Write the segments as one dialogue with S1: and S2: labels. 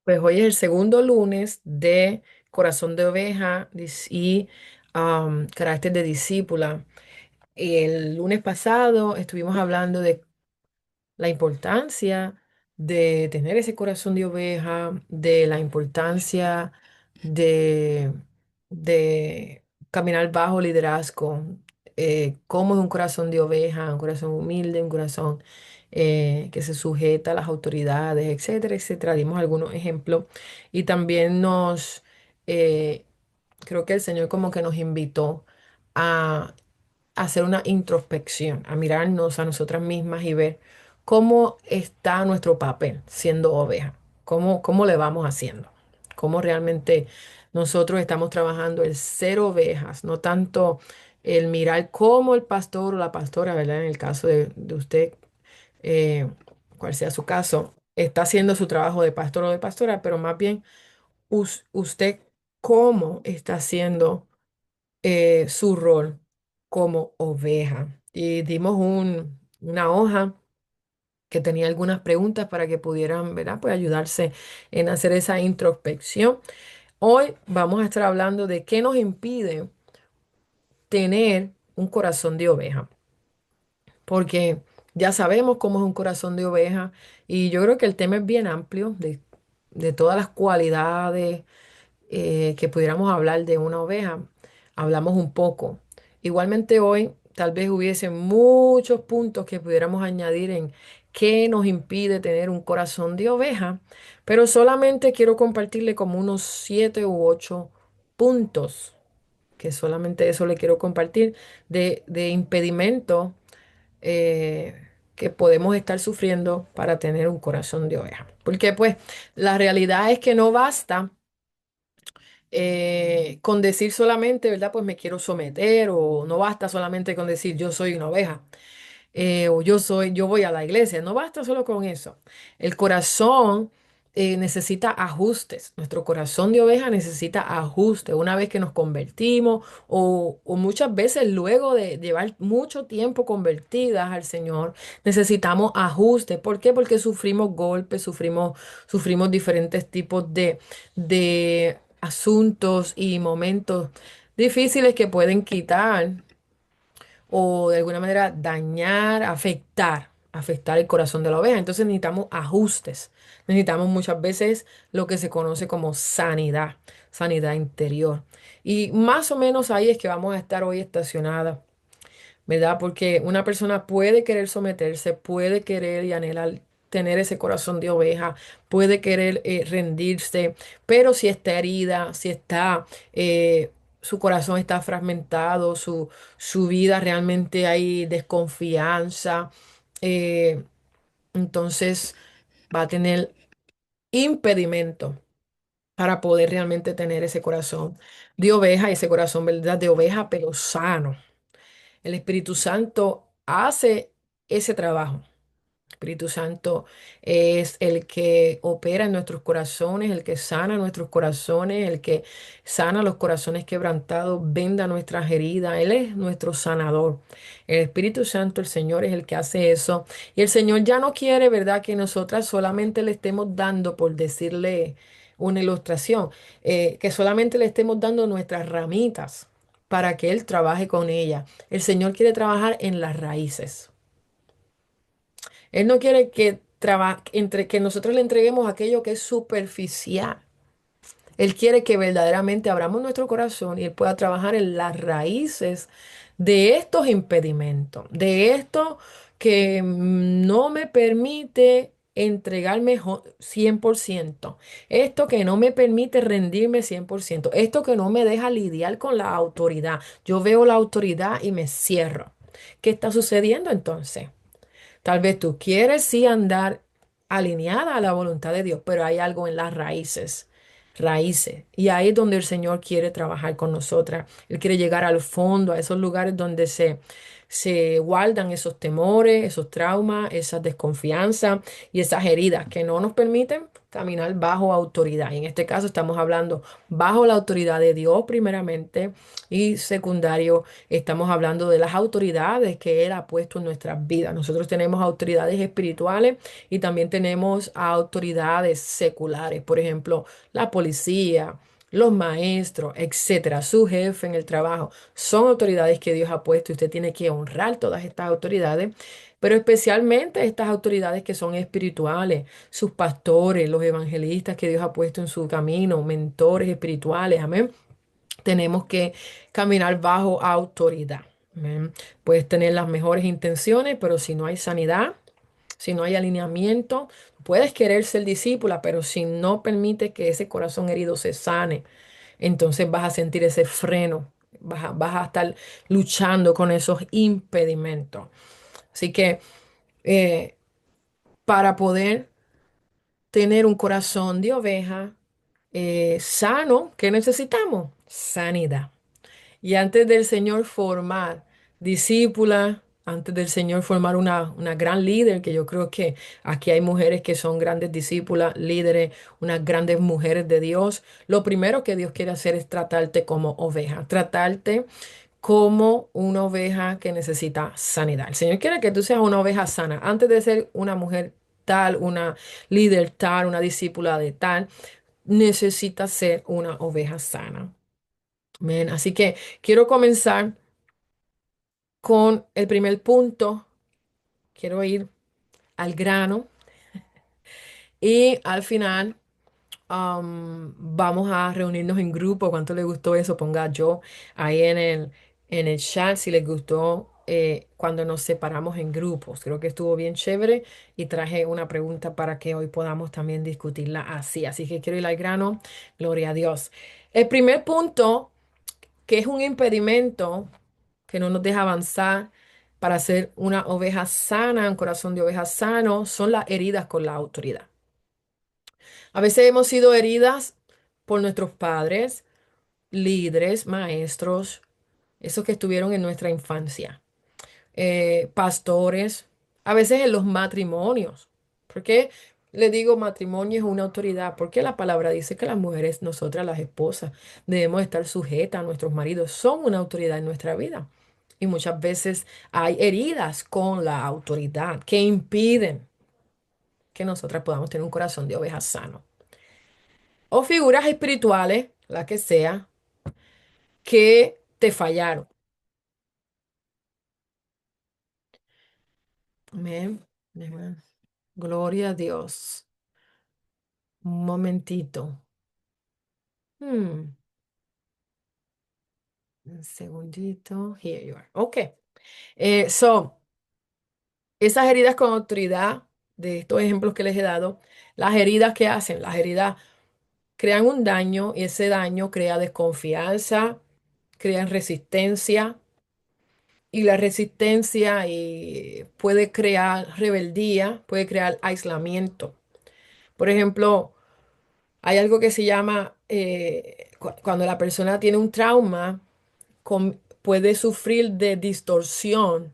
S1: Pues hoy es el segundo lunes de Corazón de Oveja y Carácter de Discípula. El lunes pasado estuvimos hablando de la importancia de tener ese corazón de oveja, de la importancia de, de caminar bajo liderazgo, cómo es un corazón de oveja, un corazón humilde, un corazón que se sujeta a las autoridades, etcétera, etcétera. Dimos algunos ejemplos y también eh, creo que el Señor como que nos invitó a hacer una introspección, a mirarnos a nosotras mismas y ver cómo está nuestro papel siendo oveja, cómo le vamos haciendo, cómo realmente nosotros estamos trabajando el ser ovejas, no tanto el mirar cómo el pastor o la pastora, ¿verdad? En el caso de usted, eh, cual sea su caso, está haciendo su trabajo de pastor o de pastora, pero más bien usted cómo está haciendo su rol como oveja. Y dimos una hoja que tenía algunas preguntas para que pudieran, ¿verdad? Pues ayudarse en hacer esa introspección. Hoy vamos a estar hablando de qué nos impide tener un corazón de oveja, porque ya sabemos cómo es un corazón de oveja y yo creo que el tema es bien amplio de todas las cualidades que pudiéramos hablar de una oveja, hablamos un poco. Igualmente hoy tal vez hubiese muchos puntos que pudiéramos añadir en qué nos impide tener un corazón de oveja, pero solamente quiero compartirle como unos 7 u 8 puntos, que solamente eso le quiero compartir, de impedimentos que podemos estar sufriendo para tener un corazón de oveja. Porque pues la realidad es que no basta con decir solamente, ¿verdad? Pues me quiero someter o no basta solamente con decir yo soy una oveja o yo voy a la iglesia. No basta solo con eso. El corazón necesita ajustes. Nuestro corazón de oveja necesita ajustes una vez que nos convertimos o muchas veces luego de llevar mucho tiempo convertidas al Señor, necesitamos ajustes. ¿Por qué? Porque sufrimos golpes, sufrimos diferentes tipos de asuntos y momentos difíciles que pueden quitar o de alguna manera dañar, afectar el corazón de la oveja. Entonces necesitamos ajustes. Necesitamos muchas veces lo que se conoce como sanidad, sanidad interior. Y más o menos ahí es que vamos a estar hoy estacionadas, ¿verdad? Porque una persona puede querer someterse, puede querer y anhelar tener ese corazón de oveja, puede querer rendirse, pero si está herida, si está, su corazón está fragmentado, su vida realmente hay desconfianza, eh, entonces va a tener impedimento para poder realmente tener ese corazón de oveja, ese corazón, ¿verdad? De oveja, pero sano. El Espíritu Santo hace ese trabajo. El Espíritu Santo es el que opera en nuestros corazones, el que sana nuestros corazones, el que sana los corazones quebrantados, venda nuestras heridas. Él es nuestro sanador. El Espíritu Santo, el Señor, es el que hace eso. Y el Señor ya no quiere, ¿verdad?, que nosotras solamente le estemos dando, por decirle una ilustración, que solamente le estemos dando nuestras ramitas para que Él trabaje con ella. El Señor quiere trabajar en las raíces. Él no quiere que nosotros le entreguemos aquello que es superficial. Él quiere que verdaderamente abramos nuestro corazón y Él pueda trabajar en las raíces de estos impedimentos, de esto que no me permite entregarme 100%, esto que no me permite rendirme 100%, esto que no me deja lidiar con la autoridad. Yo veo la autoridad y me cierro. ¿Qué está sucediendo entonces? Tal vez tú quieres sí andar alineada a la voluntad de Dios, pero hay algo en las raíces, raíces. Y ahí es donde el Señor quiere trabajar con nosotras. Él quiere llegar al fondo, a esos lugares donde se guardan esos temores, esos traumas, esas desconfianzas y esas heridas que no nos permiten caminar bajo autoridad. Y en este caso estamos hablando bajo la autoridad de Dios primeramente y secundario estamos hablando de las autoridades que Él ha puesto en nuestras vidas. Nosotros tenemos autoridades espirituales y también tenemos autoridades seculares, por ejemplo, la policía, los maestros, etcétera, su jefe en el trabajo, son autoridades que Dios ha puesto y usted tiene que honrar todas estas autoridades, pero especialmente estas autoridades que son espirituales, sus pastores, los evangelistas que Dios ha puesto en su camino, mentores espirituales, amén. Tenemos que caminar bajo autoridad. Amén. Puedes tener las mejores intenciones, pero si no hay sanidad, si no hay alineamiento, puedes querer ser discípula, pero si no permite que ese corazón herido se sane, entonces vas a sentir ese freno, vas a estar luchando con esos impedimentos. Así que eh, para poder tener un corazón de oveja sano, ¿qué necesitamos? Sanidad. Y antes del Señor formar discípula, antes del Señor formar una gran líder, que yo creo que aquí hay mujeres que son grandes discípulas, líderes, unas grandes mujeres de Dios, lo primero que Dios quiere hacer es tratarte como oveja, tratarte como una oveja que necesita sanidad. El Señor quiere que tú seas una oveja sana. Antes de ser una mujer tal, una líder tal, una discípula de tal, necesitas ser una oveja sana. Amén. Así que quiero comenzar con el primer punto. Quiero ir al grano y al final vamos a reunirnos en grupo. ¿Cuánto les gustó eso? Ponga yo ahí en el chat si les gustó cuando nos separamos en grupos. Creo que estuvo bien chévere y traje una pregunta para que hoy podamos también discutirla así. Así que quiero ir al grano. Gloria a Dios. El primer punto, que es un impedimento que no nos deja avanzar para ser una oveja sana, un corazón de oveja sano, son las heridas con la autoridad. A veces hemos sido heridas por nuestros padres, líderes, maestros, esos que estuvieron en nuestra infancia, pastores, a veces en los matrimonios. ¿Por qué le digo matrimonio es una autoridad? Porque la palabra dice que las mujeres, nosotras las esposas, debemos estar sujetas a nuestros maridos, son una autoridad en nuestra vida. Y muchas veces hay heridas con la autoridad que impiden que nosotras podamos tener un corazón de oveja sano. O figuras espirituales, la que sea, que te fallaron. Amén. Amén. Gloria a Dios. Un momentito. Hmm, un segundito. Here you are. Ok. So, esas heridas con autoridad, de estos ejemplos que les he dado, las heridas que hacen, las heridas crean un daño y ese daño crea desconfianza, crea resistencia y la resistencia puede crear rebeldía, puede crear aislamiento. Por ejemplo, hay algo que se llama, cuando la persona tiene un trauma, puede sufrir de distorsión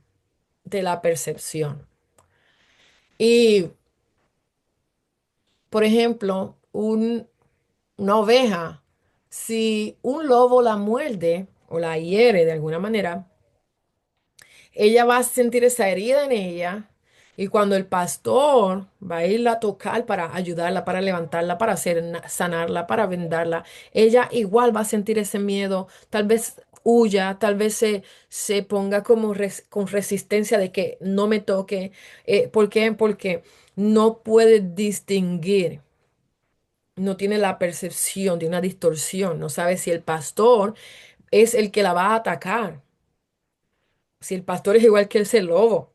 S1: de la percepción. Y, por ejemplo, una oveja, si un lobo la muerde o la hiere de alguna manera, ella va a sentir esa herida en ella y cuando el pastor va a irla a tocar para ayudarla, para levantarla, para sanarla, para vendarla, ella igual va a sentir ese miedo, tal vez huya, tal vez se ponga como con resistencia de que no me toque. ¿Por qué? Porque no puede distinguir, no tiene la percepción de una distorsión, no sabe si el pastor es el que la va a atacar, si el pastor es igual que ese lobo.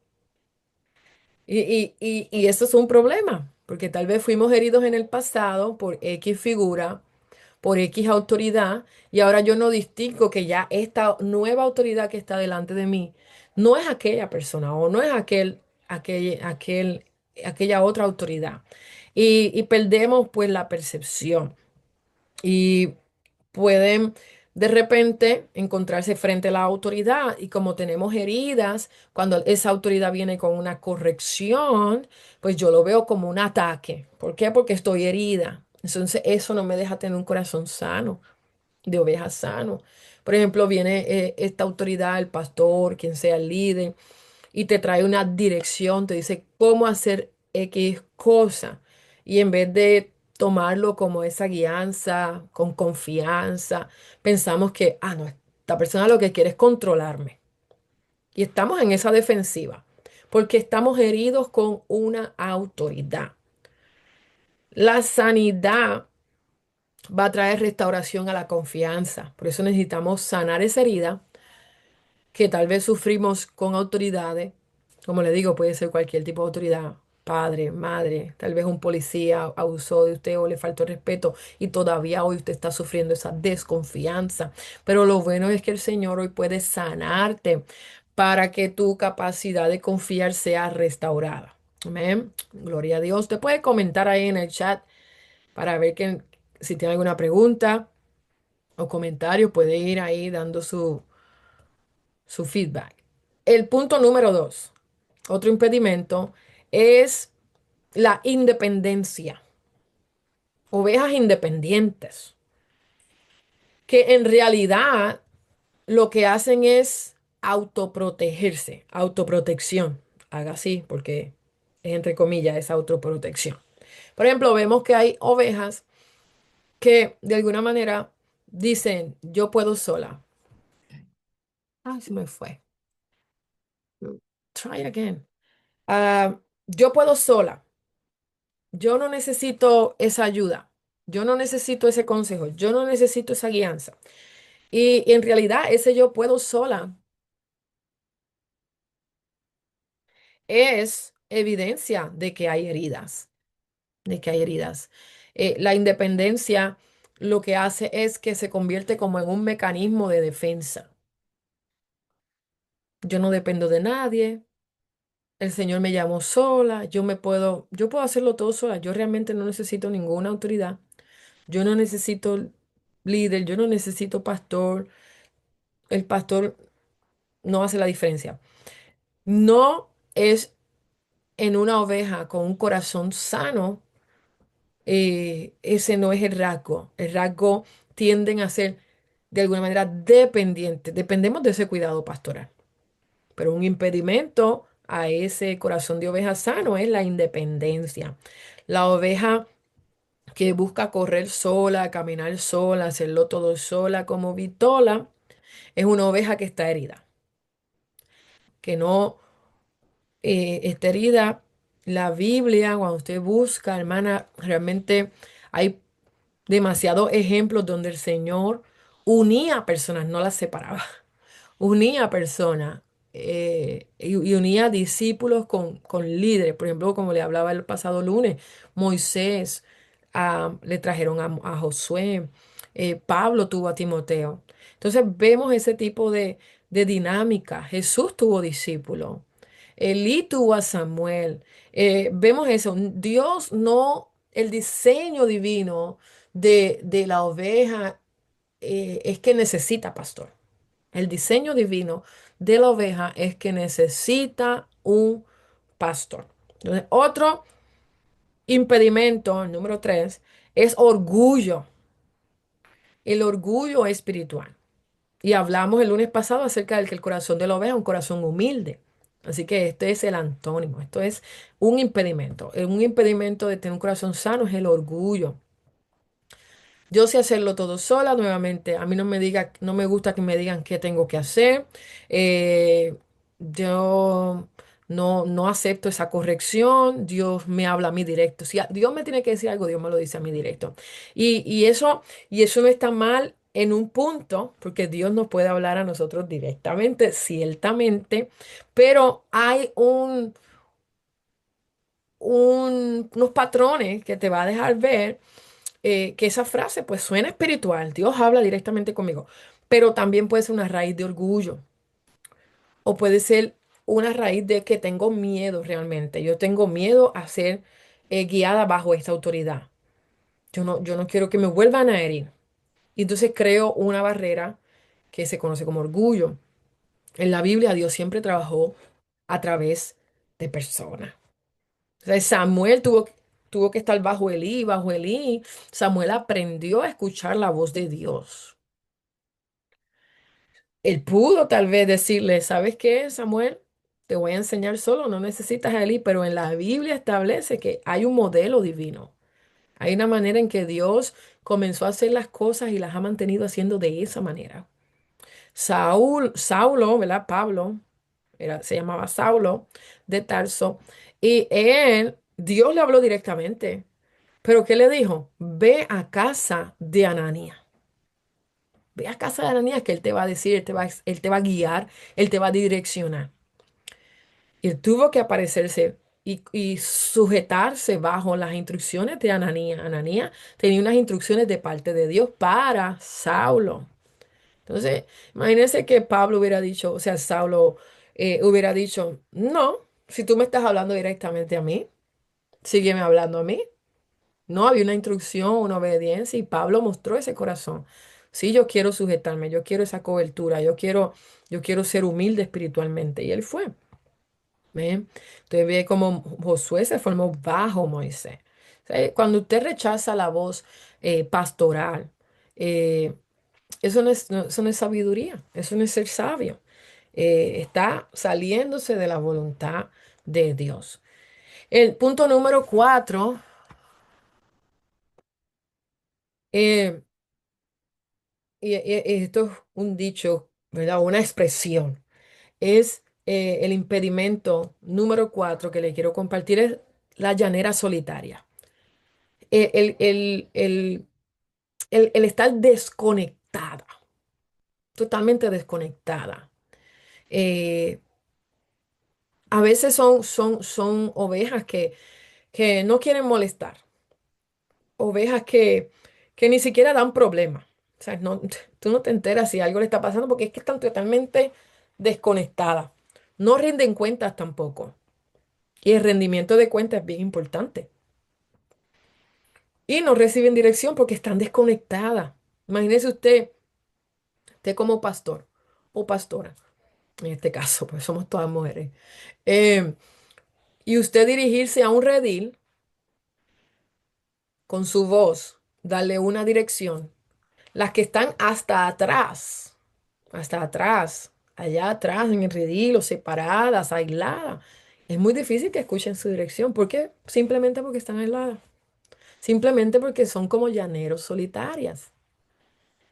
S1: Y eso es un problema, porque tal vez fuimos heridos en el pasado por X figura, por X autoridad, y ahora yo no distingo que ya esta nueva autoridad que está delante de mí no es aquella persona o no es aquella otra autoridad. Y perdemos pues la percepción. Y pueden de repente encontrarse frente a la autoridad y como tenemos heridas, cuando esa autoridad viene con una corrección, pues yo lo veo como un ataque. ¿Por qué? Porque estoy herida. Entonces eso no me deja tener un corazón sano, de oveja sano. Por ejemplo, viene esta autoridad, el pastor, quien sea el líder, y te trae una dirección, te dice cómo hacer X cosa. Y en vez de tomarlo como esa guianza, con confianza, pensamos que, ah, no, esta persona lo que quiere es controlarme. Y estamos en esa defensiva, porque estamos heridos con una autoridad. La sanidad va a traer restauración a la confianza. Por eso necesitamos sanar esa herida que tal vez sufrimos con autoridades, como le digo, puede ser cualquier tipo de autoridad, padre, madre, tal vez un policía abusó de usted o le faltó respeto y todavía hoy usted está sufriendo esa desconfianza. Pero lo bueno es que el Señor hoy puede sanarte para que tu capacidad de confiar sea restaurada. Amén. Gloria a Dios. Usted puede comentar ahí en el chat para ver que, si tiene alguna pregunta o comentario, puede ir ahí dando su feedback. El punto número dos, otro impedimento, es la independencia. Ovejas independientes, que en realidad lo que hacen es autoprotegerse, autoprotección. Haga así, porque es entre comillas, es autoprotección. Por ejemplo, vemos que hay ovejas que de alguna manera dicen, yo puedo sola. Ay, se me fue. Try it again. Yo puedo sola. Yo no necesito esa ayuda. Yo no necesito ese consejo. Yo no necesito esa guianza. Y en realidad ese yo puedo sola es evidencia de que hay heridas, de que hay heridas. La independencia lo que hace es que se convierte como en un mecanismo de defensa. Yo no dependo de nadie. El Señor me llamó sola. Yo puedo hacerlo todo sola. Yo realmente no necesito ninguna autoridad. Yo no necesito líder. Yo no necesito pastor. El pastor no hace la diferencia. No es en una oveja con un corazón sano, ese no es el rasgo. El rasgo tienden a ser de alguna manera dependientes. Dependemos de ese cuidado pastoral. Pero un impedimento a ese corazón de oveja sano es la independencia. La oveja que busca correr sola, caminar sola, hacerlo todo sola como Vitola, es una oveja que está herida, que no está herida. La Biblia, cuando usted busca, hermana, realmente hay demasiados ejemplos donde el Señor unía a personas, no las separaba. Unía personas y unía discípulos con líderes. Por ejemplo, como le hablaba el pasado lunes, Moisés le trajeron a Josué, Pablo tuvo a Timoteo. Entonces vemos ese tipo de dinámica. Jesús tuvo discípulos, Elí tuvo a Samuel. Vemos eso. Dios no, el diseño divino de la oveja es que necesita pastor. El diseño divino de la oveja es que necesita un pastor. Entonces, otro impedimento, el número tres, es orgullo. El orgullo espiritual. Y hablamos el lunes pasado acerca del que el corazón de la oveja es un corazón humilde. Así que este es el antónimo. Esto es un impedimento. Un impedimento de tener un corazón sano es el orgullo. Yo sé hacerlo todo sola, nuevamente. A mí no me gusta que me digan qué tengo que hacer. Eh, yo no acepto esa corrección. Dios me habla a mí directo. Si Dios me tiene que decir algo, Dios me lo dice a mí directo. Y eso no está mal en un punto, porque Dios nos puede hablar a nosotros directamente, ciertamente, pero hay unos patrones que te va a dejar ver que esa frase pues suena espiritual, Dios habla directamente conmigo, pero también puede ser una raíz de orgullo o puede ser una raíz de que tengo miedo realmente. Yo tengo miedo a ser guiada bajo esta autoridad. Yo no quiero que me vuelvan a herir. Y entonces creo una barrera que se conoce como orgullo. En la Biblia Dios siempre trabajó a través de personas. O sea, tuvo que estar bajo Elí, bajo Elí. Samuel aprendió a escuchar la voz de Dios. Él pudo tal vez decirle, ¿sabes qué, Samuel? Te voy a enseñar solo, no necesitas a Elí, pero en la Biblia establece que hay un modelo divino. Hay una manera en que Dios comenzó a hacer las cosas y las ha mantenido haciendo de esa manera. Saulo, ¿verdad? Pablo, se llamaba Saulo de Tarso, y Dios le habló directamente. Pero ¿qué le dijo? Ve a casa de Ananías. Ve a casa de Ananías que él te va a decir, él te va a guiar, él te va a direccionar. Y él tuvo que aparecerse y sujetarse bajo las instrucciones de Ananías. Ananías tenía unas instrucciones de parte de Dios para Saulo. Entonces, imagínense que Pablo hubiera dicho, o sea, Saulo hubiera dicho, no, si tú me estás hablando directamente a mí, sígueme hablando a mí. No, había una instrucción, una obediencia y Pablo mostró ese corazón. Sí, yo quiero sujetarme, yo quiero esa cobertura, yo quiero ser humilde espiritualmente. Y él fue. ¿Ven? Entonces ve como Josué se formó bajo Moisés. O sea, cuando usted rechaza la voz pastoral, eh, eso no es sabiduría, eso no es ser sabio. Está saliéndose de la voluntad de Dios. El punto número 4, eh, esto es un dicho, ¿verdad? Una expresión. Es el impedimento número 4 que le quiero compartir es la llanera solitaria. El, el, el, el estar desconectada, totalmente desconectada. Eh, a veces son ovejas que no quieren molestar, ovejas que ni siquiera dan problemas. O sea, no, tú no te enteras si algo le está pasando porque es que están totalmente desconectadas. No rinden cuentas tampoco. Y el rendimiento de cuentas es bien importante. Y no reciben dirección porque están desconectadas. Imagínese usted como pastor o pastora, en este caso, pues somos todas mujeres, eh, y usted dirigirse a un redil con su voz, darle una dirección. Las que están hasta atrás, allá atrás en el redil o separadas, aisladas, es muy difícil que escuchen su dirección. ¿Por qué? Simplemente porque están aisladas. Simplemente porque son como llaneros solitarias.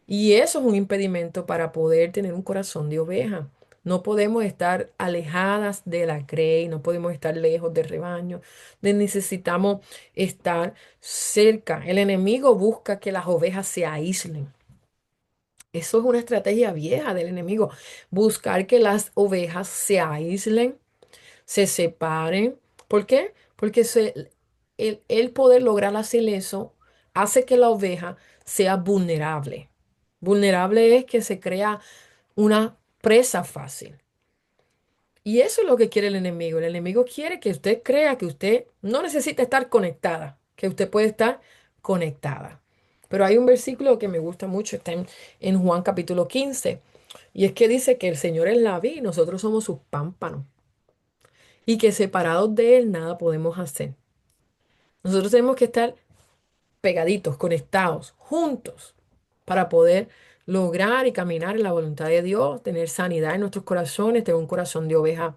S1: Y eso es un impedimento para poder tener un corazón de oveja. No podemos estar alejadas de la grey, no podemos estar lejos del rebaño. Necesitamos estar cerca. El enemigo busca que las ovejas se aíslen. Eso es una estrategia vieja del enemigo. Buscar que las ovejas se aíslen, se separen. ¿Por qué? Porque el poder lograr hacer eso hace que la oveja sea vulnerable. Vulnerable es que se crea una presa fácil. Y eso es lo que quiere el enemigo. El enemigo quiere que usted crea que usted no necesita estar conectada, que usted puede estar conectada. Pero hay un versículo que me gusta mucho, está en Juan capítulo 15, y es que dice que el Señor es la vid y nosotros somos sus pámpanos, y que separados de Él nada podemos hacer. Nosotros tenemos que estar pegaditos, conectados, juntos, para poder lograr y caminar en la voluntad de Dios, tener sanidad en nuestros corazones, tener un corazón de oveja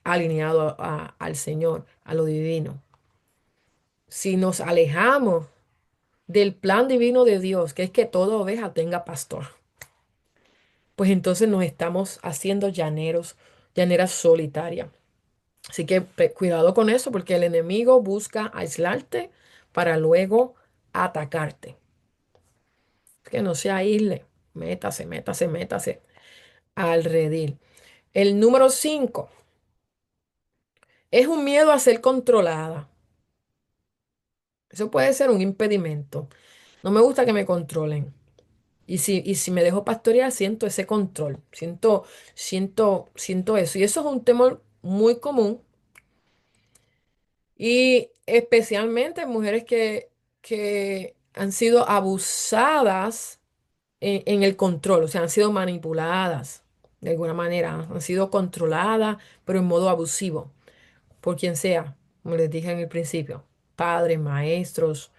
S1: alineado al Señor, a lo divino. Si nos alejamos del plan divino de Dios, que es que toda oveja tenga pastor, pues entonces nos estamos haciendo llaneros, llaneras solitarias. Así que cuidado con eso, porque el enemigo busca aislarte para luego atacarte. Que no se aísle. Métase, métase, métase al redil. El número 5 es un miedo a ser controlada. Eso puede ser un impedimento. No me gusta que me controlen. Y si me dejo pastorear, siento ese control. Siento eso. Y eso es un temor muy común. Y especialmente en mujeres que han sido abusadas en el control, o sea, han sido manipuladas de alguna manera, han sido controladas, pero en modo abusivo, por quien sea, como les dije en el principio, padres, maestros,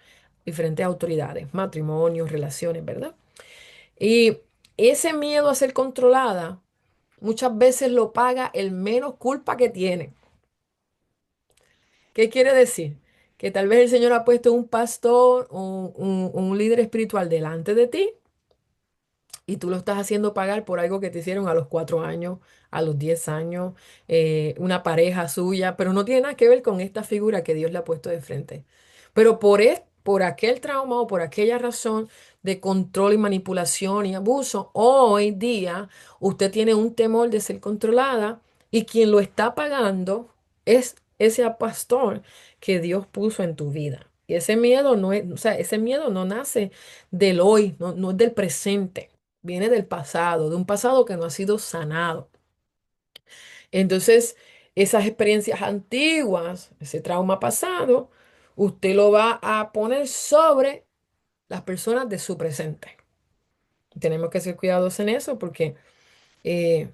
S1: diferentes autoridades, matrimonios, relaciones, ¿verdad? Y ese miedo a ser controlada muchas veces lo paga el menos culpa que tiene. ¿Qué quiere decir? Que tal vez el Señor ha puesto un pastor o un líder espiritual delante de ti y tú lo estás haciendo pagar por algo que te hicieron a los 4 años, a los 10 años, una pareja suya, pero no tiene nada que ver con esta figura que Dios le ha puesto de frente. Pero por aquel trauma o por aquella razón de control y manipulación y abuso, hoy día usted tiene un temor de ser controlada y quien lo está pagando es ese pastor que Dios puso en tu vida. Y ese miedo no es, o sea, ese miedo no nace del hoy, no es del presente, viene del pasado, de un pasado que no ha sido sanado. Entonces, esas experiencias antiguas, ese trauma pasado, usted lo va a poner sobre las personas de su presente. Tenemos que ser cuidadosos en eso porque eh,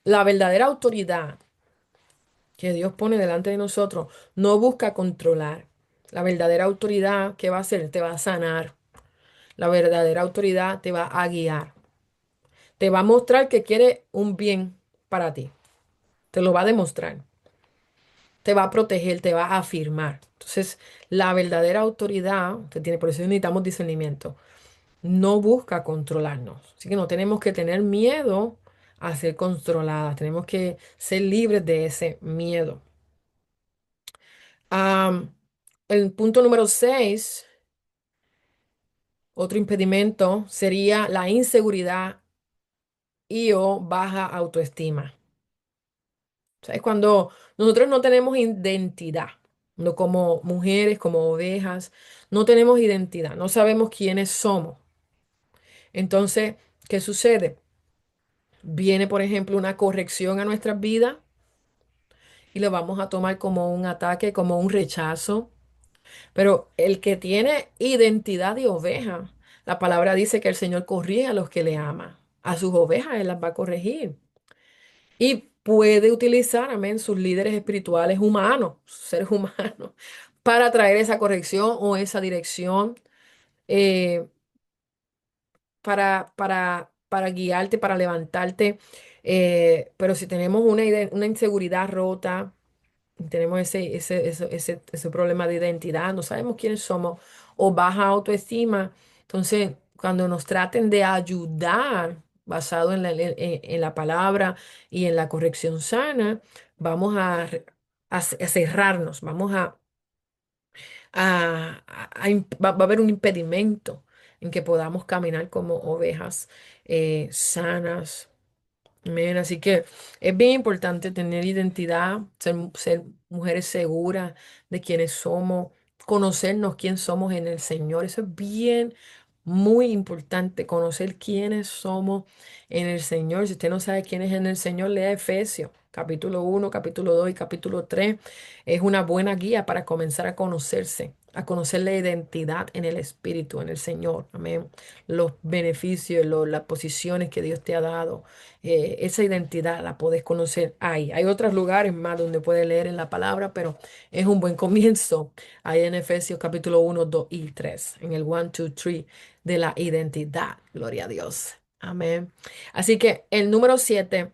S1: la verdadera autoridad que Dios pone delante de nosotros no busca controlar. La verdadera autoridad, ¿qué va a hacer? Te va a sanar. La verdadera autoridad te va a guiar. Te va a mostrar que quiere un bien para ti. Te lo va a demostrar. Te va a proteger, te va a afirmar. Entonces, la verdadera autoridad, que tiene, por eso necesitamos discernimiento, no busca controlarnos. Así que no tenemos que tener miedo a ser controladas. Tenemos que ser libres de ese miedo. Am, el punto número 6, otro impedimento sería la inseguridad y o baja autoestima. O sea, es cuando nosotros no tenemos identidad, no como mujeres, como ovejas, no tenemos identidad, no sabemos quiénes somos. Entonces, ¿qué sucede? Viene, por ejemplo, una corrección a nuestras vidas y lo vamos a tomar como un ataque, como un rechazo. Pero el que tiene identidad de oveja, la palabra dice que el Señor corrige a los que le aman. A sus ovejas Él las va a corregir. Y puede utilizar, amén, sus líderes espirituales humanos, sus seres humanos, para traer esa corrección o esa dirección, eh, para guiarte, para levantarte. Pero si tenemos una inseguridad rota, tenemos ese problema de identidad, no sabemos quiénes somos o baja autoestima. Entonces, cuando nos traten de ayudar basado en la palabra y en la corrección sana, vamos a cerrarnos, vamos va a haber un impedimento en que podamos caminar como ovejas sanas. Amén. Así que es bien importante tener identidad, ser mujeres seguras de quiénes somos, conocernos quién somos en el Señor. Eso es bien, muy importante, conocer quiénes somos en el Señor. Si usted no sabe quién es en el Señor, lea Efesios, capítulo 1, capítulo 2 y capítulo 3. Es una buena guía para comenzar a conocerse, a conocer la identidad en el Espíritu, en el Señor. Amén. Los beneficios, las posiciones que Dios te ha dado, esa identidad la puedes conocer ahí. Hay otros lugares más donde puedes leer en la palabra, pero es un buen comienzo ahí en Efesios capítulo 1, 2 y 3, en el 1, 2, 3 de la identidad. Gloria a Dios. Amén. Así que el número 7,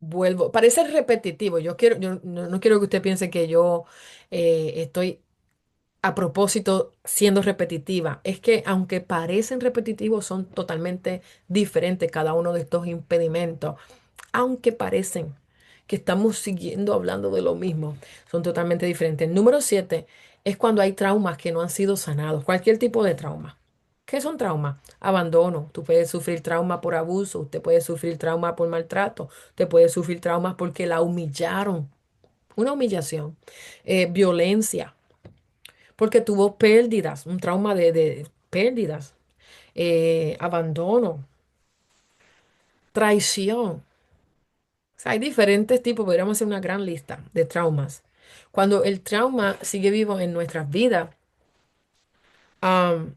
S1: vuelvo, parece repetitivo. Yo no quiero que usted piense que yo estoy a propósito siendo repetitiva. Es que aunque parecen repetitivos, son totalmente diferentes cada uno de estos impedimentos, aunque parecen que estamos siguiendo hablando de lo mismo, son totalmente diferentes. El número 7 es cuando hay traumas que no han sido sanados, cualquier tipo de trauma. ¿Qué son traumas? Abandono. Tú puedes sufrir trauma por abuso, usted puede sufrir trauma por maltrato, usted puede sufrir traumas porque la humillaron, una humillación. Violencia, porque tuvo pérdidas, un trauma de pérdidas, abandono, traición. O sea, hay diferentes tipos, podríamos hacer una gran lista de traumas. Cuando el trauma sigue vivo en nuestras vidas, am,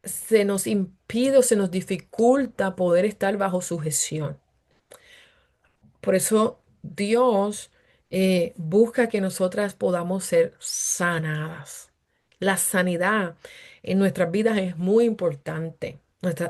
S1: se nos impide o se nos dificulta poder estar bajo sujeción. Por eso Dios busca que nosotras podamos ser sanadas. La sanidad en nuestras vidas es muy importante.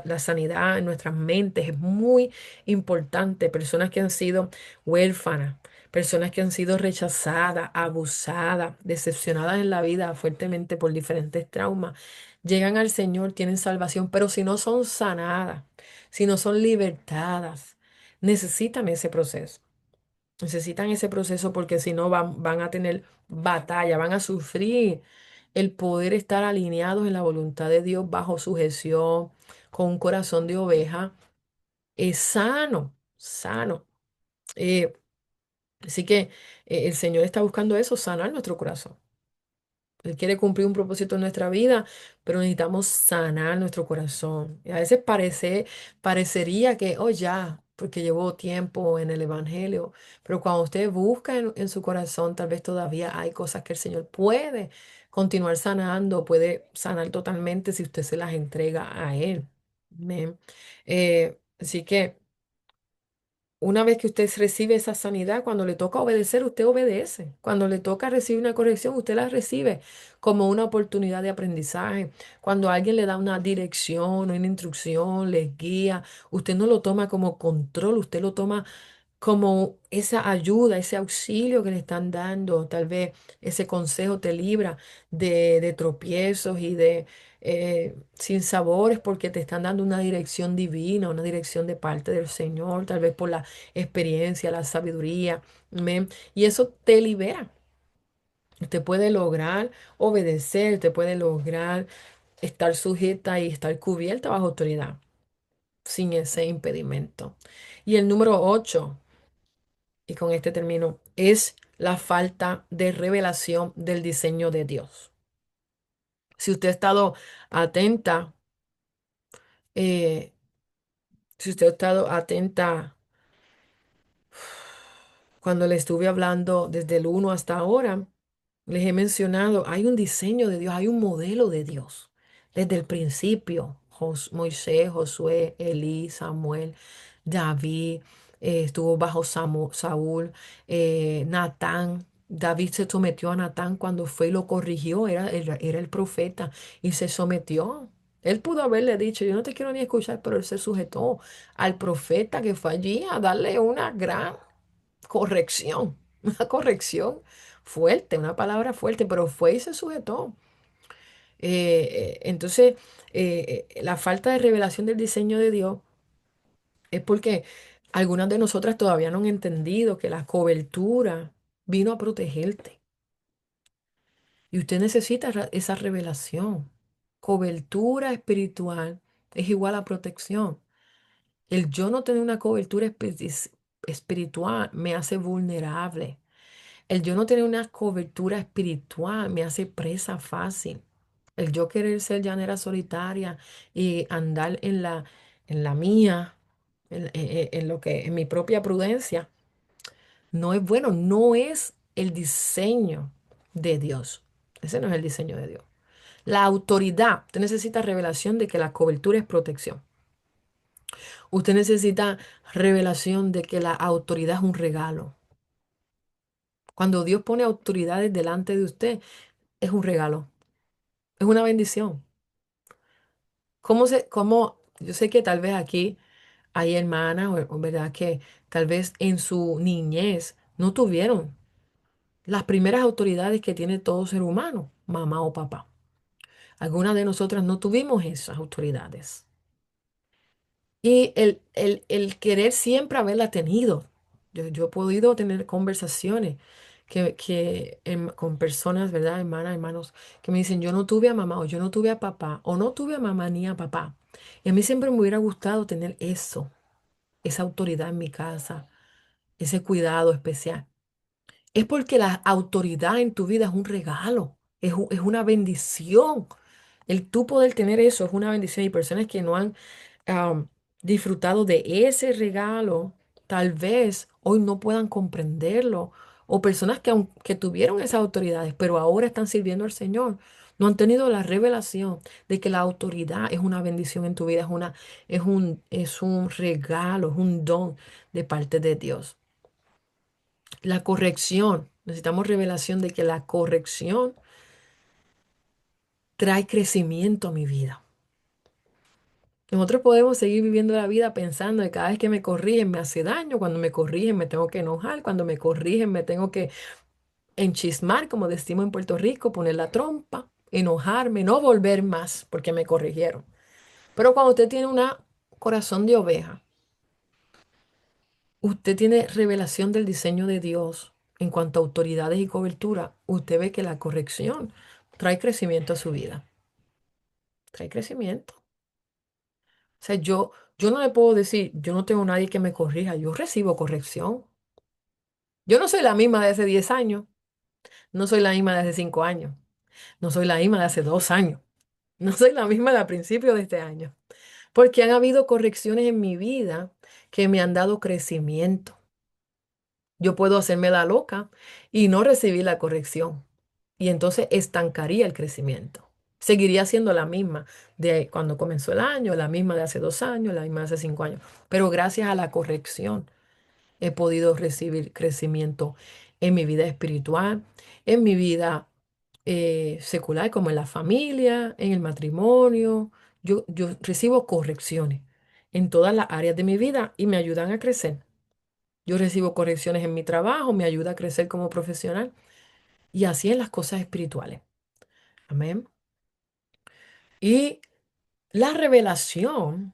S1: La sanidad en nuestras mentes es muy importante. Personas que han sido huérfanas, personas que han sido rechazadas, abusadas, decepcionadas en la vida fuertemente por diferentes traumas, llegan al Señor, tienen salvación, pero si no son sanadas, si no son libertadas, necesitan ese proceso. Necesitan ese proceso porque si no van a tener batalla, van a sufrir el poder estar alineados en la voluntad de Dios bajo sujeción, con un corazón de oveja, es sano, sano. Eh, Así que el Señor está buscando eso, sanar nuestro corazón. Él quiere cumplir un propósito en nuestra vida, pero necesitamos sanar nuestro corazón. Y a veces parecería que, oh, ya, porque llevo tiempo en el Evangelio, pero cuando usted busca en su corazón, tal vez todavía hay cosas que el Señor puede continuar sanando, puede sanar totalmente si usted se las entrega a Él. Amén. Así que una vez que usted recibe esa sanidad, cuando le toca obedecer, usted obedece. Cuando le toca recibir una corrección, usted la recibe como una oportunidad de aprendizaje. Cuando alguien le da una dirección, una instrucción, les guía, usted no lo toma como control, usted lo toma como esa ayuda, ese auxilio que le están dando, tal vez ese consejo te libra de tropiezos y de sinsabores porque te están dando una dirección divina, una dirección de parte del Señor, tal vez por la experiencia, la sabiduría. Amén. Y eso te libera. Usted puede lograr obedecer, te puede lograr estar sujeta y estar cubierta bajo autoridad sin ese impedimento. Y el número 8 y con este término, es la falta de revelación del diseño de Dios. Si usted ha estado atenta, eh, si usted ha estado atenta cuando le estuve hablando desde el 1 hasta ahora, les he mencionado, hay un diseño de Dios, hay un modelo de Dios. Desde el principio, Moisés, Josué, Elí, Samuel, David, estuvo bajo Saúl, Natán. David se sometió a Natán cuando fue y lo corrigió, era el profeta y se sometió. Él pudo haberle dicho, yo no te quiero ni escuchar, pero él se sujetó al profeta que fue allí a darle una gran corrección, una corrección fuerte, una palabra fuerte, pero fue y se sujetó. Entonces, la falta de revelación del diseño de Dios es porque algunas de nosotras todavía no han entendido que la cobertura vino a protegerte y usted necesita esa revelación. Cobertura espiritual es igual a protección. El yo no tener una cobertura espiritual me hace vulnerable. El yo no tener una cobertura espiritual me hace presa fácil. El yo querer ser llanera solitaria y andar en la mía, en lo que, en mi propia prudencia, no es bueno, no es el diseño de Dios. Ese no es el diseño de Dios. La autoridad, usted necesita revelación de que la cobertura es protección. Usted necesita revelación de que la autoridad es un regalo. Cuando Dios pone autoridades delante de usted, es un regalo, es una bendición. Yo sé que tal vez aquí hay hermanas, o verdad que tal vez en su niñez no tuvieron las primeras autoridades que tiene todo ser humano, mamá o papá. Algunas de nosotras no tuvimos esas autoridades. Y el querer siempre haberla tenido. Yo he podido tener conversaciones con personas, ¿verdad? Hermanas, hermanos, que me dicen, yo no tuve a mamá o yo no tuve a papá o no tuve a mamá ni a papá. Y a mí siempre me hubiera gustado tener eso, esa autoridad en mi casa, ese cuidado especial. Es porque la autoridad en tu vida es un regalo, es una bendición. El tú poder tener eso es una bendición y personas que no han am, disfrutado de ese regalo, tal vez hoy no puedan comprenderlo o personas que, que tuvieron esas autoridades, pero ahora están sirviendo al Señor, no han tenido la revelación de que la autoridad es una bendición en tu vida, es un regalo, es un don de parte de Dios. La corrección, necesitamos revelación de que la corrección trae crecimiento a mi vida. Nosotros podemos seguir viviendo la vida pensando que cada vez que me corrigen me hace daño, cuando me corrigen me tengo que enojar, cuando me corrigen me tengo que enchismar, como decimos en Puerto Rico, poner la trompa, enojarme, no volver más porque me corrigieron. Pero cuando usted tiene un corazón de oveja, usted tiene revelación del diseño de Dios en cuanto a autoridades y cobertura, usted ve que la corrección trae crecimiento a su vida, trae crecimiento. O sea, yo no le puedo decir, yo no tengo nadie que me corrija, yo recibo corrección. Yo no soy la misma de hace 10 años, no soy la misma de hace 5 años, no soy la misma de hace 2 años, no soy la misma de a principios de este año, porque han habido correcciones en mi vida que me han dado crecimiento. Yo puedo hacerme la loca y no recibir la corrección, y entonces estancaría el crecimiento. Seguiría siendo la misma de cuando comenzó el año, la misma de hace 2 años, la misma de hace 5 años, pero gracias a la corrección he podido recibir crecimiento en mi vida espiritual, en mi vida secular, como en la familia, en el matrimonio. Yo recibo correcciones en todas las áreas de mi vida y me ayudan a crecer. Yo recibo correcciones en mi trabajo, me ayuda a crecer como profesional y así en las cosas espirituales. Amén. Y la revelación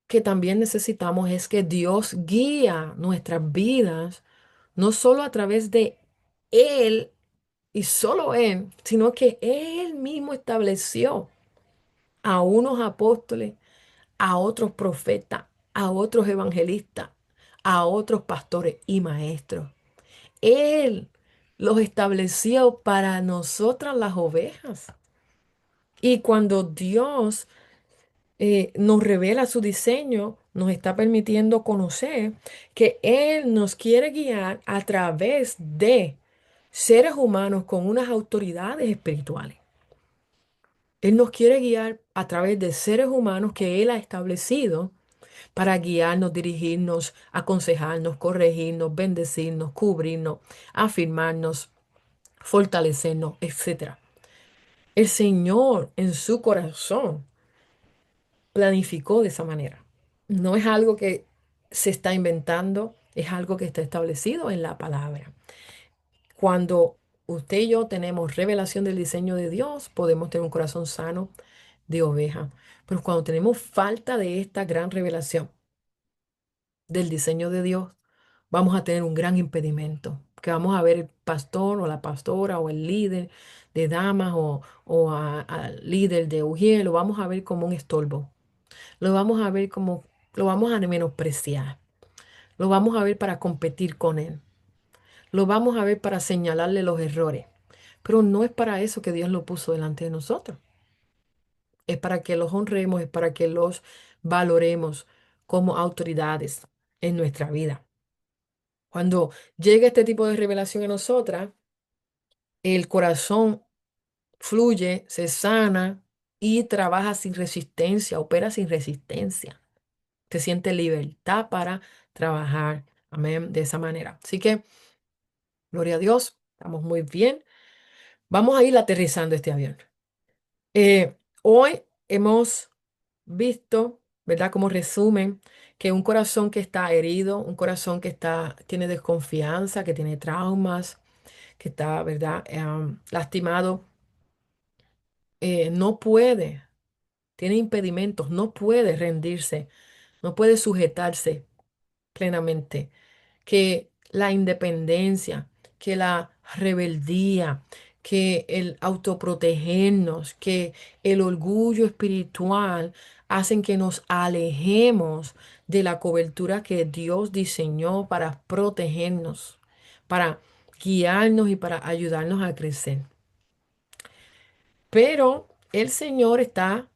S1: que también necesitamos es que Dios guía nuestras vidas, no solo a través de Él y solo Él, sino que Él mismo estableció a unos apóstoles, a otros profetas, a otros evangelistas, a otros pastores y maestros. Él los estableció para nosotras las ovejas. Y cuando Dios nos revela su diseño, nos está permitiendo conocer que Él nos quiere guiar a través de seres humanos con unas autoridades espirituales. Él nos quiere guiar a través de seres humanos que Él ha establecido para guiarnos, dirigirnos, aconsejarnos, corregirnos, bendecirnos, cubrirnos, afirmarnos, fortalecernos, etcétera. El Señor en su corazón planificó de esa manera. No es algo que se está inventando, es algo que está establecido en la palabra. Cuando usted y yo tenemos revelación del diseño de Dios, podemos tener un corazón sano de oveja. Pero cuando tenemos falta de esta gran revelación del diseño de Dios, vamos a tener un gran impedimento, que vamos a ver el pastor o la pastora o el líder de damas o al líder de Ujiel, lo vamos a ver como un estorbo, lo vamos a ver como, lo vamos a menospreciar, lo vamos a ver para competir con él, lo vamos a ver para señalarle los errores, pero no es para eso que Dios lo puso delante de nosotros, es para que los honremos, es para que los valoremos como autoridades en nuestra vida. Cuando llega este tipo de revelación a nosotras, el corazón fluye, se sana y trabaja sin resistencia, opera sin resistencia. Te siente libertad para trabajar, amén, de esa manera. Así que, gloria a Dios, estamos muy bien. Vamos a ir aterrizando este avión. Hoy hemos visto, ¿verdad? Como resumen, que un corazón que está herido, un corazón que tiene desconfianza, que tiene traumas, que está, ¿verdad? Lastimado, no puede, tiene impedimentos, no puede rendirse, no puede sujetarse plenamente. Que la independencia, que la rebeldía, que el autoprotegernos, que el orgullo espiritual hacen que nos alejemos de la cobertura que Dios diseñó para protegernos, para guiarnos y para ayudarnos a crecer. Pero el Señor está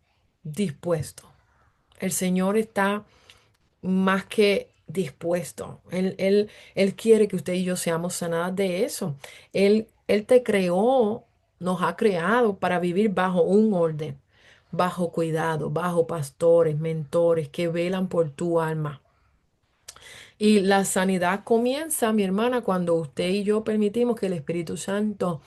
S1: dispuesto. El Señor está más que dispuesto. Él quiere que usted y yo seamos sanadas de eso. Él te creó, nos ha creado para vivir bajo un orden, bajo cuidado, bajo pastores, mentores que velan por tu alma. Y la sanidad comienza, mi hermana, cuando usted y yo permitimos que el Espíritu Santo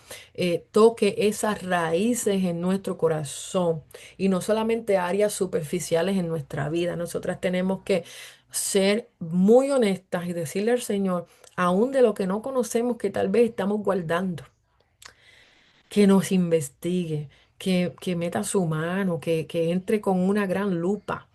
S1: toque esas raíces en nuestro corazón y no solamente áreas superficiales en nuestra vida. Nosotras tenemos que ser muy honestas y decirle al Señor, aún de lo que no conocemos que tal vez estamos guardando, que nos investigue, que meta su mano, que entre con una gran lupa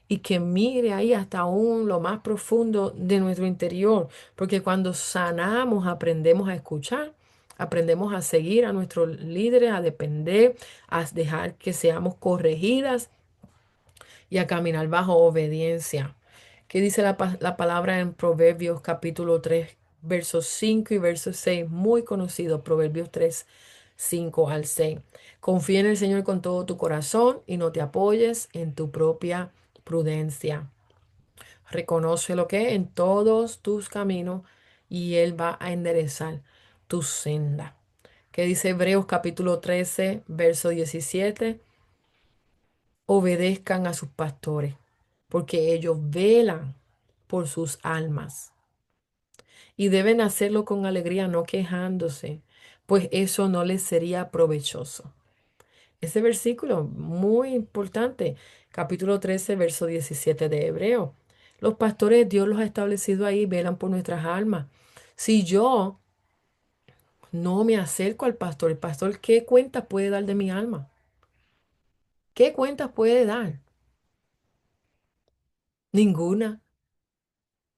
S1: y que mire ahí hasta aún lo más profundo de nuestro interior, porque cuando sanamos aprendemos a escuchar, aprendemos a seguir a nuestros líderes, a depender, a dejar que seamos corregidas y a caminar bajo obediencia. ¿Qué dice la palabra en Proverbios capítulo 3 versos 5 y versos 6? Muy conocido, Proverbios 3 5 al 6. Confía en el Señor con todo tu corazón y no te apoyes en tu propia prudencia. Reconoce lo que en todos tus caminos y Él va a enderezar tu senda. ¿Qué dice Hebreos capítulo 13 verso 17? Obedezcan a sus pastores, porque ellos velan por sus almas y deben hacerlo con alegría, no quejándose, pues eso no les sería provechoso. Ese versículo muy importante, capítulo 13 verso 17 de Hebreo. Los pastores, Dios los ha establecido ahí, velan por nuestras almas. Si yo no me acerco al pastor, el pastor, ¿qué cuentas puede dar de mi alma? ¿Qué cuentas puede dar? Ninguna.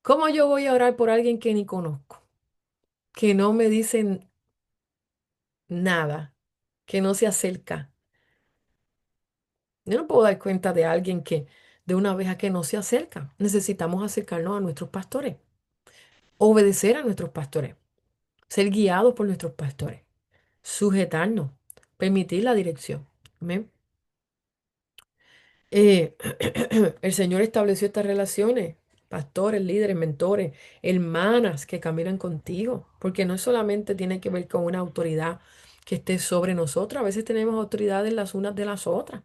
S1: ¿Cómo yo voy a orar por alguien que ni conozco? Que no me dicen nada, que no se acerca. Yo no puedo dar cuenta de alguien de una oveja que no se acerca. Necesitamos acercarnos a nuestros pastores, obedecer a nuestros pastores, ser guiados por nuestros pastores, sujetarnos, permitir la dirección. Amén. Eh, el Señor estableció estas relaciones, pastores, líderes, mentores, hermanas que caminan contigo, porque no solamente tiene que ver con una autoridad que esté sobre nosotros, a veces tenemos autoridades las unas de las otras.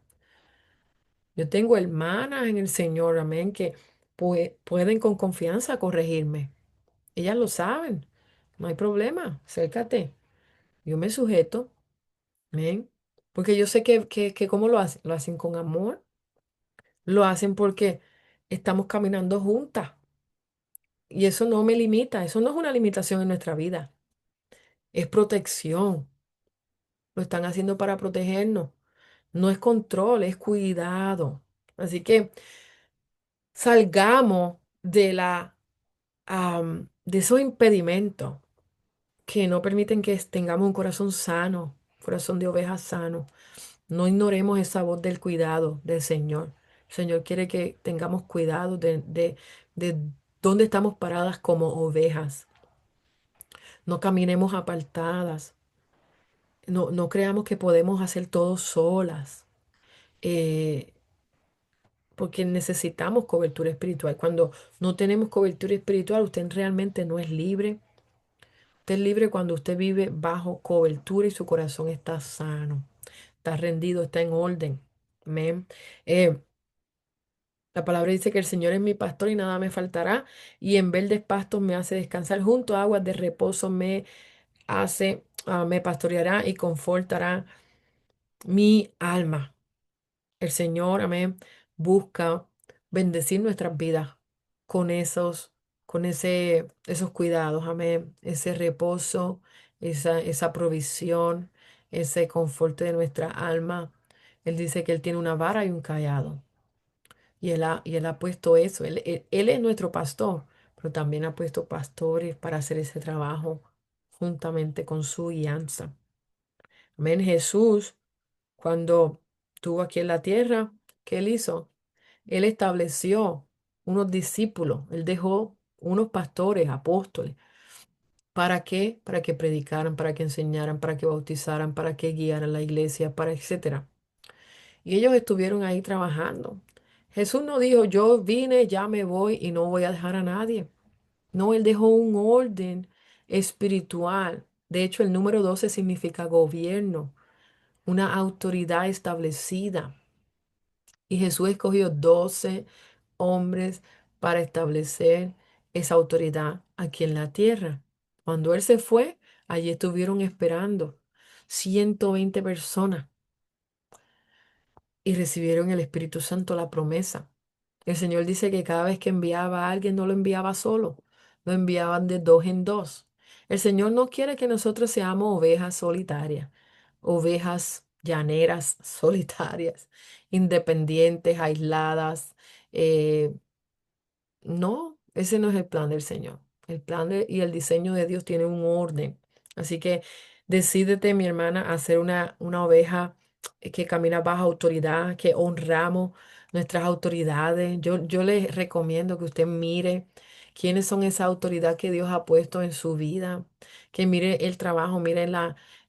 S1: Yo tengo hermanas en el Señor, amén, que pueden con confianza corregirme. Ellas lo saben, no hay problema, acércate. Yo me sujeto, amén, porque yo sé que ¿cómo lo hacen con amor. Lo hacen porque estamos caminando juntas. Y eso no me limita, eso no es una limitación en nuestra vida, es protección. Lo están haciendo para protegernos. No es control, es cuidado. Así que salgamos de esos impedimentos que no permiten que tengamos un corazón sano, corazón de oveja sano. No ignoremos esa voz del cuidado del Señor. El Señor quiere que tengamos cuidado de dónde estamos paradas como ovejas. No caminemos apartadas. No creamos que podemos hacer todo solas, eh, porque necesitamos cobertura espiritual. Cuando no tenemos cobertura espiritual, usted realmente no es libre. Usted es libre cuando usted vive bajo cobertura y su corazón está sano, está rendido, está en orden. Amén. Eh, La palabra dice que el Señor es mi pastor y nada me faltará, y en verdes pastos me hace descansar, junto a aguas de reposo me pastoreará y confortará mi alma. El Señor, amén, busca bendecir nuestras vidas con esos cuidados, amén, ese reposo, esa provisión, ese confort de nuestra alma. Él dice que Él tiene una vara y un callado. Y él ha puesto eso. Él es nuestro pastor, pero también ha puesto pastores para hacer ese trabajo juntamente con su guianza. Amén. Jesús, cuando estuvo aquí en la tierra, ¿qué él hizo? Él estableció unos discípulos, él dejó unos pastores, apóstoles. ¿Para qué? Para que predicaran, para que enseñaran, para que bautizaran, para que guiaran la iglesia, para etcétera. Y ellos estuvieron ahí trabajando. Jesús no dijo, yo vine, ya me voy y no voy a dejar a nadie. No, él dejó un orden espiritual. De hecho, el número 12 significa gobierno, una autoridad establecida. Y Jesús escogió 12 hombres para establecer esa autoridad aquí en la tierra. Cuando Él se fue, allí estuvieron esperando 120 personas y recibieron el Espíritu Santo, la promesa. El Señor dice que cada vez que enviaba a alguien, no lo enviaba solo, lo enviaban de dos en dos. El Señor no quiere que nosotros seamos ovejas solitarias, ovejas llaneras solitarias, independientes, aisladas. eh, no, ese no es el plan del Señor. Y el diseño de Dios tiene un orden. Así que decídete, mi hermana, a ser una oveja que camina bajo autoridad, que honramos nuestras autoridades. Yo les recomiendo que usted mire quiénes son esa autoridad que Dios ha puesto en su vida, que mire el trabajo, mire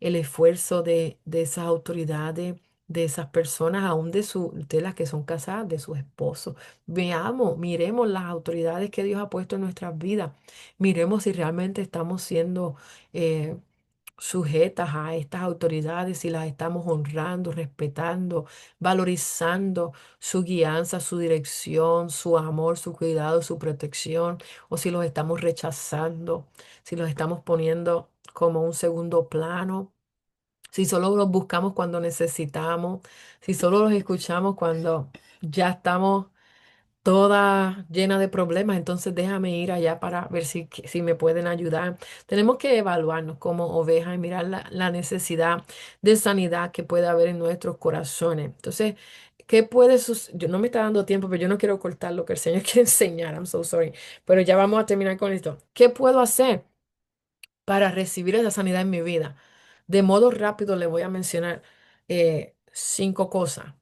S1: el esfuerzo de esas autoridades, de esas personas, aún de las que son casadas, de sus esposos. Veamos, miremos las autoridades que Dios ha puesto en nuestras vidas. Miremos si realmente estamos siendo eh, sujetas a estas autoridades, si las estamos honrando, respetando, valorizando su guianza, su dirección, su amor, su cuidado, su protección, o si los estamos rechazando, si los estamos poniendo como un segundo plano. Si solo los buscamos cuando necesitamos, si solo los escuchamos cuando ya estamos toda llena de problemas, entonces déjame ir allá para ver si me pueden ayudar. Tenemos que evaluarnos como ovejas y mirar la necesidad de sanidad que puede haber en nuestros corazones. Entonces, ¿qué puede suceder? Yo no me está dando tiempo, pero yo no quiero cortar lo que el Señor quiere enseñar. I'm so sorry. Pero ya vamos a terminar con esto. ¿Qué puedo hacer para recibir esa sanidad en mi vida? De modo rápido le voy a mencionar 5 cosas.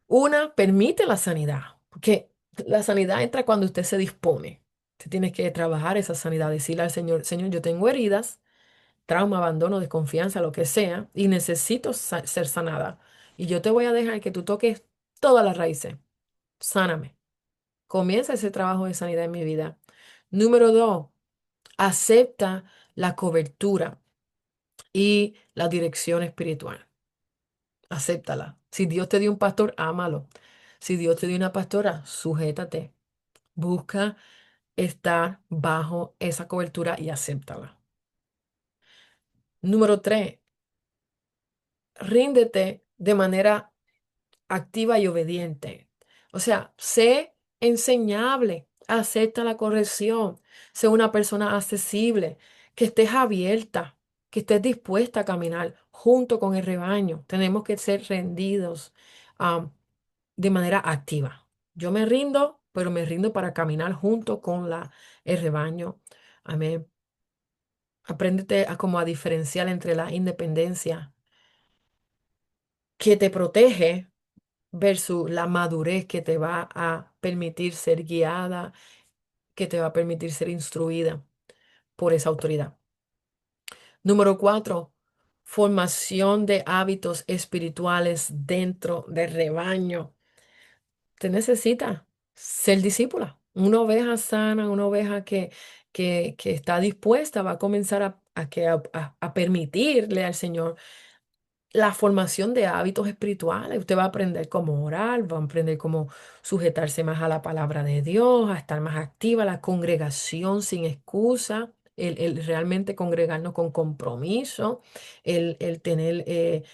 S1: Una, permite la sanidad, porque la sanidad entra cuando usted se dispone. Usted tiene que trabajar esa sanidad, decirle al Señor, Señor, yo tengo heridas, trauma, abandono, desconfianza, lo que sea, y necesito ser sanada. Y yo te voy a dejar que tú toques todas las raíces. Sáname. Comienza ese trabajo de sanidad en mi vida. Número 2, acepta la cobertura y la dirección espiritual. Acéptala. Si Dios te dio un pastor, ámalo. Si Dios te dio una pastora, sujétate. Busca estar bajo esa cobertura y acéptala. Número 3, ríndete de manera activa y obediente. O sea, sé enseñable, acepta la corrección, sé una persona accesible, que estés abierta, que estés dispuesta a caminar junto con el rebaño. Tenemos que ser rendidos, de manera activa. Yo me rindo, pero me rindo para caminar junto con el rebaño. Amén. Apréndete a como a diferenciar entre la independencia que te protege versus la madurez que te va a permitir ser guiada, que te va a permitir ser instruida por esa autoridad. Número 4, formación de hábitos espirituales dentro del rebaño. Te necesita ser discípula. Una oveja sana, una oveja que está dispuesta, va a comenzar a permitirle al Señor la formación de hábitos espirituales. Usted va a aprender cómo orar, va a aprender cómo sujetarse más a la palabra de Dios, a estar más activa, la congregación sin excusa, el realmente congregarnos con compromiso, el tener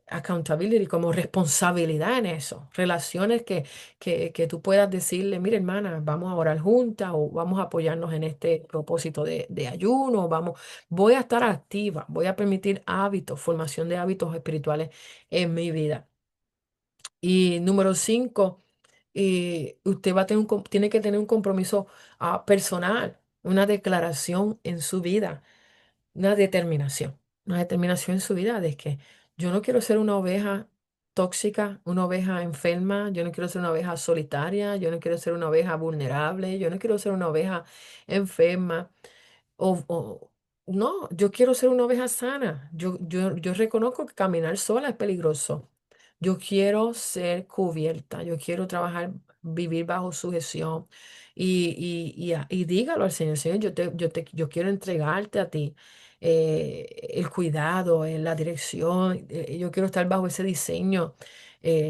S1: accountability como responsabilidad en eso. Relaciones que tú puedas decirle, mire hermana, vamos a orar juntas o vamos a apoyarnos en este propósito de ayuno, vamos. Voy a estar activa, voy a permitir hábitos, formación de hábitos espirituales en mi vida. Y número 5, usted va a tener tiene que tener un compromiso personal, una declaración en su vida, una determinación en su vida de que yo no quiero ser una oveja tóxica, una oveja enferma, yo no quiero ser una oveja solitaria, yo no quiero ser una oveja vulnerable, yo no quiero ser una oveja enferma. No, yo quiero ser una oveja sana. Yo reconozco que caminar sola es peligroso. Yo quiero ser cubierta, yo quiero trabajar, vivir bajo sujeción. Y dígalo al Señor, Señor, yo quiero entregarte a ti el cuidado, la dirección, yo quiero estar bajo ese diseño.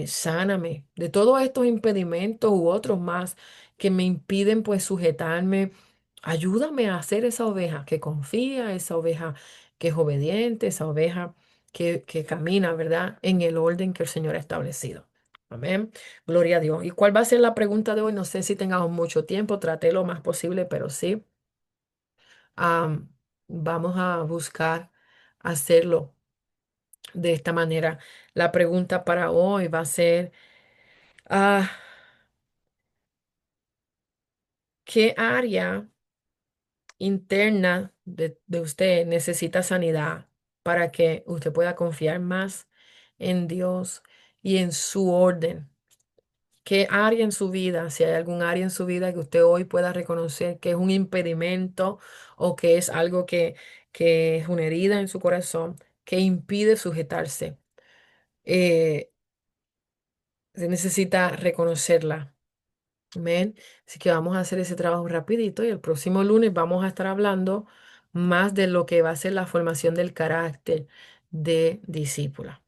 S1: Sáname de todos estos impedimentos u otros más que me impiden pues sujetarme. Ayúdame a ser esa oveja que confía, esa oveja que es obediente, esa oveja que camina, ¿verdad? En el orden que el Señor ha establecido. Amén. Gloria a Dios. ¿Y cuál va a ser la pregunta de hoy? No sé si tengamos mucho tiempo, traté lo más posible, pero sí, am, vamos a buscar hacerlo de esta manera. La pregunta para hoy va a ser, ah, ¿qué área interna de usted necesita sanidad para que usted pueda confiar más en Dios y en su orden? ¿Qué área en su vida, si hay algún área en su vida que usted hoy pueda reconocer que es un impedimento o que es algo que es una herida en su corazón que impide sujetarse? Eh, Se necesita reconocerla. Amén. Así que vamos a hacer ese trabajo rapidito y el próximo lunes vamos a estar hablando más de lo que va a ser la formación del carácter de discípula.